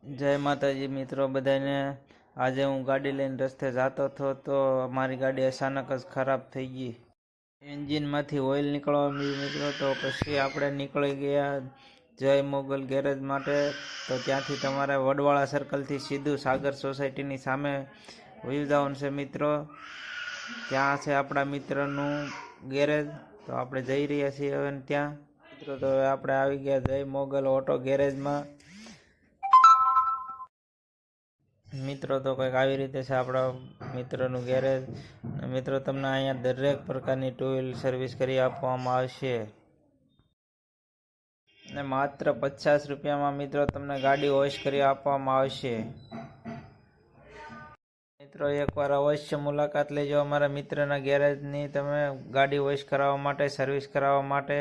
જય માતાજી મિત્રો બધાને। આજે હું ગાડી લઈને રસ્તે જતો હતો તો મારી ગાડી અચાનક જ ખરાબ થઈ ગઈ। એન્જિનમાંથી ઓઇલ નીકળવા મળ્યું મિત્રો। તો પછી આપણે નીકળી ગયા જય મોગલ ગેરેજ માટે। તો ત્યાંથી તમારે વડવાળા સર્કલથી સીધું સાગર સોસાયટીની સામે વયું જવાનું છે મિત્રો। ત્યાં છે આપણા મિત્રનું ગેરેજ। તો આપણે જઈ રહ્યા છીએ હવે ત્યાં મિત્રો। તો હવે આપણે આવી ગયા જય મોગલ ઓટો ગેરેજમાં મિત્રો। તો કંઈક આવી રીતે છે આપણા મિત્રનું ગેરેજ। મિત્રો તમને અહીંયા દરેક પ્રકારની ટુ વ્હીલ સર્વિસ કરી આપવામાં આવશે અને માત્ર 50 રૂપિયામાં મિત્રો તમને ગાડી વોશ કરી આપવામાં આવશે। મિત્રો એકવાર અવશ્ય મુલાકાત લેજો અમારા મિત્રના ગેરેજની। તમે ગાડી વોશ કરાવવા માટે, સર્વિસ કરાવવા માટે